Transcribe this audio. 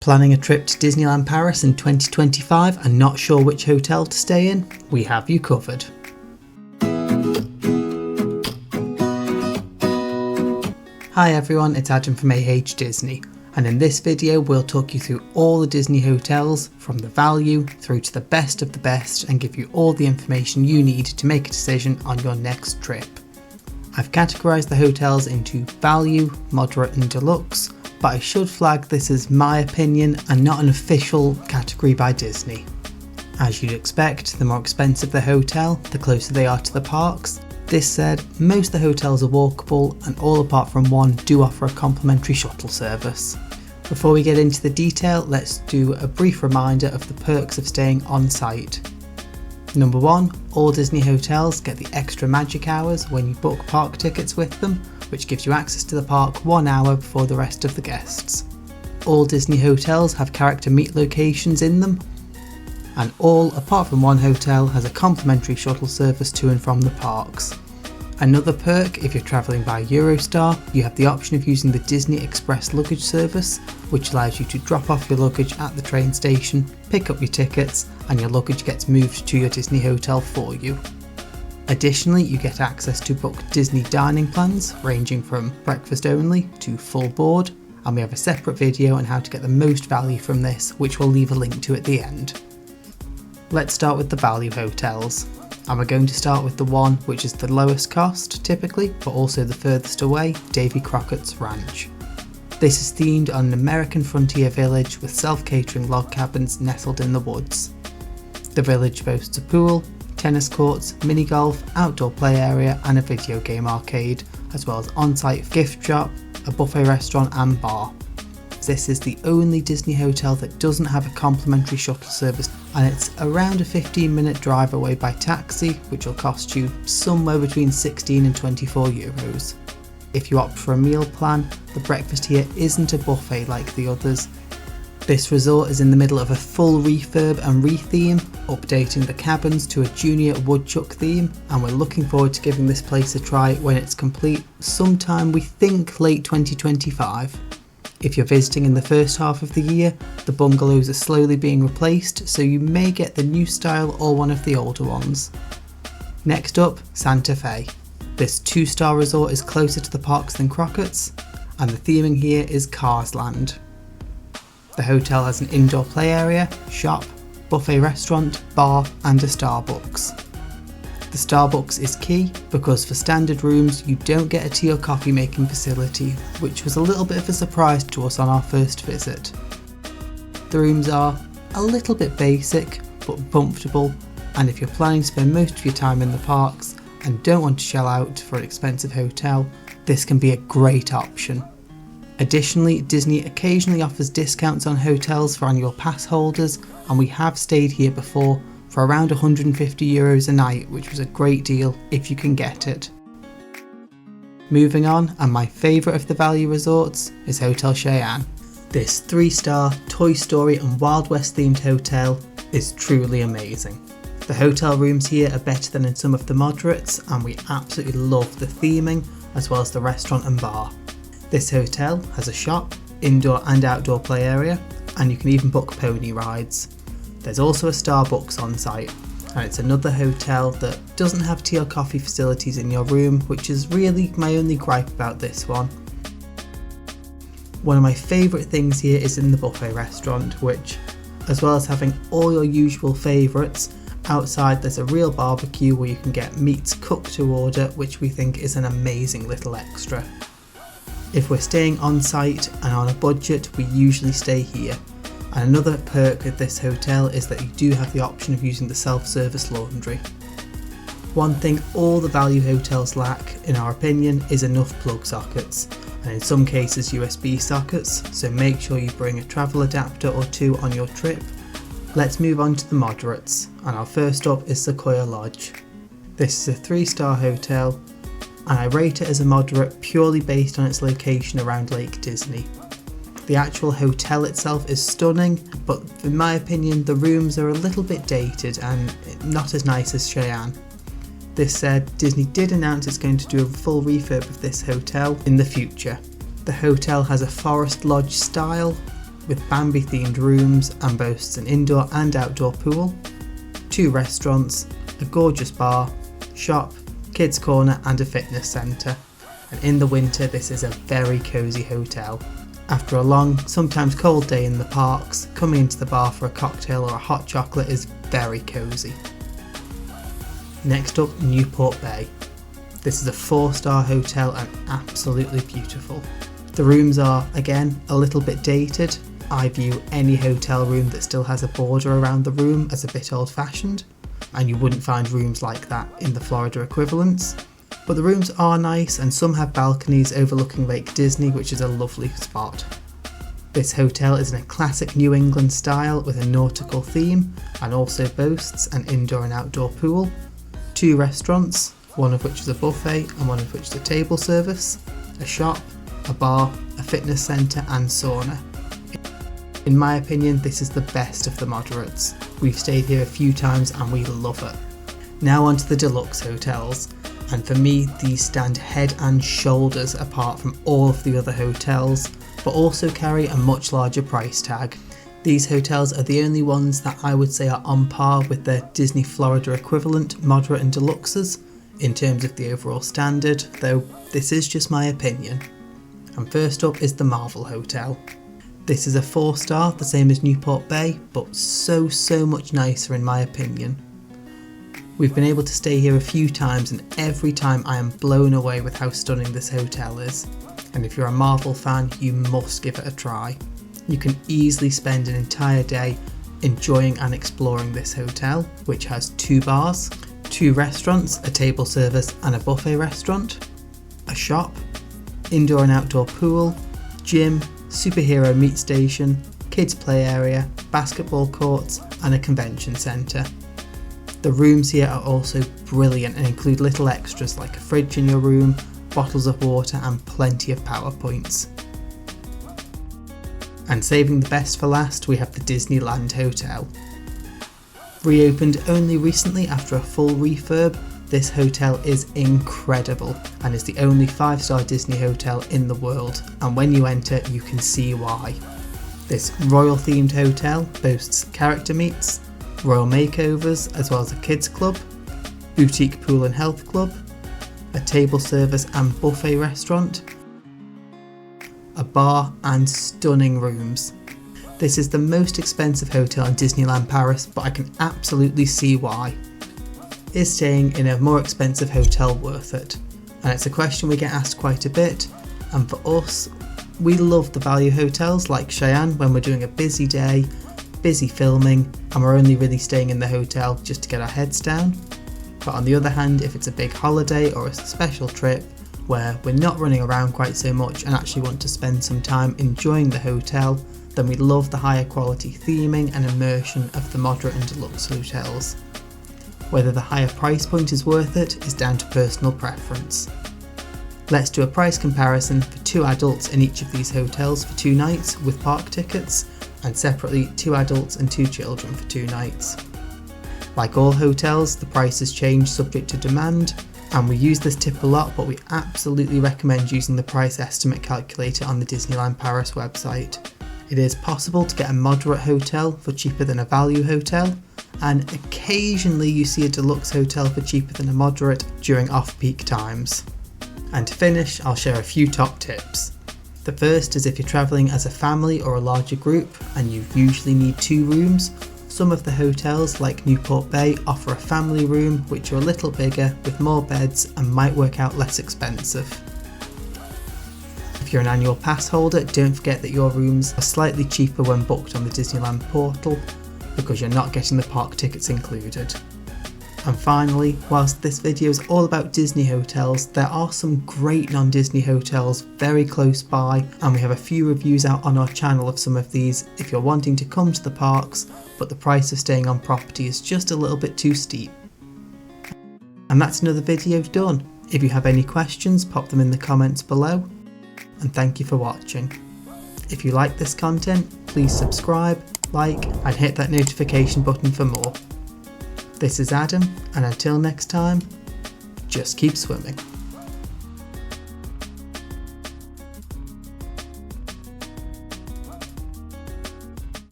Planning a trip to Disneyland Paris in 2025 and not sure which hotel to stay in? We have you covered. Hi everyone, it's Adam from Disney, and in this video we'll talk you through all the Disney hotels from the value through to the best of the best and give you all the information you need to make a decision on your next trip. I've categorised the hotels into value, moderate and deluxe, but I should flag this as my opinion and not an official category by Disney. As you'd expect, the more expensive the hotel, the closer they are to the parks. This said, most of the hotels are walkable and all apart from one do offer a complimentary shuttle service. Before we get into the detail, let's do a brief reminder of the perks of staying on site. Number 1, all Disney hotels get the extra magic hours when you book park tickets with them, which gives you access to the park 1 hour before the rest of the guests. All Disney hotels have character meet locations in them, and all apart from one hotel has a complimentary shuttle service to and from the parks. Another perk, if you're travelling by Eurostar, you have the option of using the Disney Express luggage service, which allows you to drop off your luggage at the train station, pick up your tickets, and your luggage gets moved to your Disney hotel for you. Additionally, you get access to book Disney dining plans, ranging from breakfast only to full board, and we have a separate video on how to get the most value from this, which we'll leave a link to at the end. Let's start with the value hotels, and we're going to start with the one which is the lowest cost typically, but also the furthest away, Davy Crockett's Ranch. This is themed on an American frontier village with self-catering log cabins nestled in the woods. The village boasts a pool, tennis courts, mini golf, outdoor play area and a video game arcade, as well as on-site gift shop, a buffet restaurant and bar. This is the only Disney hotel that doesn't have a complimentary shuttle service, and it's around a 15-minute drive away by taxi, which will cost you somewhere between 16 and 24 euros. If you opt for a meal plan, the breakfast here isn't a buffet like the others. This resort is in the middle of a full refurb and re-theme, updating the cabins to a junior woodchuck theme, and we're looking forward to giving this place a try when it's complete, sometime we think late 2025. If you're visiting in the first half of the year, the bungalows are slowly being replaced, so you may get the new style or one of the older ones. Next up, Santa Fe. This 2-star resort is closer to the parks than Crockett's, and the theming here is Cars Land. The hotel has an indoor play area, shop, buffet restaurant, bar and a Starbucks. The Starbucks is key because for standard rooms you don't get a tea or coffee making facility, which was a little bit of a surprise to us on our first visit. The rooms are a little bit basic but comfortable, and if you're planning to spend most of your time in the parks and don't want to shell out for an expensive hotel, this can be a great option. Additionally, Disney occasionally offers discounts on hotels for annual pass holders, and we have stayed here before for around €150 a night, which was a great deal if you can get it. Moving on, and my favourite of the value resorts is Hotel Cheyenne. This 3-star Toy Story and Wild West themed hotel is truly amazing. The hotel rooms here are better than in some of the moderates, and we absolutely love the theming as well as the restaurant and bar. This hotel has a shop, indoor and outdoor play area, and you can even book pony rides. There's also a Starbucks on site, and it's another hotel that doesn't have tea or coffee facilities in your room, which is really my only gripe about this one. One of my favourite things here is in the buffet restaurant, which, as well as having all your usual favourites, outside there's a real barbecue where you can get meats cooked to order, which we think is an amazing little extra. If we're staying on site and on a budget, we usually stay here. And another perk of this hotel is that you do have the option of using the self-service laundry. One thing all the value hotels lack, in our opinion, is enough plug sockets, and in some cases USB sockets, so make sure you bring a travel adapter or two on your trip. Let's move on to the moderates, and our first up is Sequoia Lodge. This is a 3-star hotel, and I rate it as a moderate purely based on its location around Lake Disney. The actual hotel itself is stunning, but in my opinion the rooms are a little bit dated and not as nice as Cheyenne. This said, Disney did announce it's going to do a full refurb of this hotel in the future. The hotel has a forest lodge style, with Bambi themed rooms and boasts an indoor and outdoor pool, 2 restaurants, a gorgeous bar, shop, kids corner and a fitness centre. And in the winter this is a very cosy hotel. After a long, sometimes cold day in the parks, coming into the bar for a cocktail or a hot chocolate is very cosy. Next up, Newport Bay. This is a 4-star hotel and absolutely beautiful. The rooms are, again, a little bit dated. I view any hotel room that still has a border around the room as a bit old-fashioned, and you wouldn't find rooms like that in the Florida equivalents. But the rooms are nice and some have balconies overlooking Lake Disney, which is a lovely spot. This hotel is in a classic New England style with a nautical theme and also boasts an indoor and outdoor pool, 2 restaurants, one of which is a buffet and one of which is a table service, a shop, a bar, a fitness centre and sauna. In my opinion, this is the best of the moderates. We've stayed here a few times and we love it. Now onto the deluxe hotels, and for me these stand head and shoulders apart from all of the other hotels, but also carry a much larger price tag. These hotels are the only ones that I would say are on par with their Disney Florida equivalent moderate and deluxes in terms of the overall standard, though this is just my opinion. And first up is the Marvel Hotel. This is a 4-star, the same as Newport Bay, but so much nicer in my opinion. We've been able to stay here a few times and every time I am blown away with how stunning this hotel is. And if you're a Marvel fan, you must give it a try. You can easily spend an entire day enjoying and exploring this hotel, which has 2 bars, 2 restaurants, a table service and a buffet restaurant, a shop, indoor and outdoor pool, gym, superhero meat station, kids play area, basketball courts and a convention centre. The rooms here are also brilliant and include little extras like a fridge in your room, bottles of water and plenty of PowerPoints. And saving the best for last, we have the Disneyland Hotel. Reopened only recently after a full refurb, this hotel is incredible and is the only 5-star Disney hotel in the world, and when you enter you can see why. This royal themed hotel boasts character meets, royal makeovers as well as a kids club, boutique pool and health club, a table service and buffet restaurant, a bar and stunning rooms. This is the most expensive hotel in Disneyland Paris, but I can absolutely see why. Is staying in a more expensive hotel worth it? And it's a question we get asked quite a bit, and for us, we love the value hotels like Cheyenne when we're doing a busy day, busy filming, and we're only really staying in the hotel just to get our heads down. But on the other hand, if it's a big holiday or a special trip where we're not running around quite so much and actually want to spend some time enjoying the hotel, then we love the higher quality theming and immersion of the moderate and deluxe hotels. Whether the higher price point is worth it is down to personal preference. Let's do a price comparison for 2 adults in each of these hotels for 2 nights with park tickets, and separately 2 adults and 2 children for 2 nights. Like all hotels, the prices change subject to demand, and we use this tip a lot, but we absolutely recommend using the price estimate calculator on the Disneyland Paris website. It is possible to get a moderate hotel for cheaper than a value hotel, and occasionally you see a deluxe hotel for cheaper than a moderate during off-peak times. And to finish, I'll share a few top tips. The first is if you're travelling as a family or a larger group and you usually need 2 rooms, some of the hotels like Newport Bay offer a family room which are a little bigger with more beds and might work out less expensive. If you're an annual pass holder, don't forget that your rooms are slightly cheaper when booked on the Disneyland portal because you're not getting the park tickets included. And finally, whilst this video is all about Disney hotels, there are some great non-Disney hotels very close by, and we have a few reviews out on our channel of some of these if you're wanting to come to the parks but the price of staying on property is just a little bit too steep. And that's another video done. If you have any questions, pop them in the comments below, and thank you for watching. If you like this content, please subscribe, like and hit that notification button for more. This is Adam, and until next time, just keep swimming.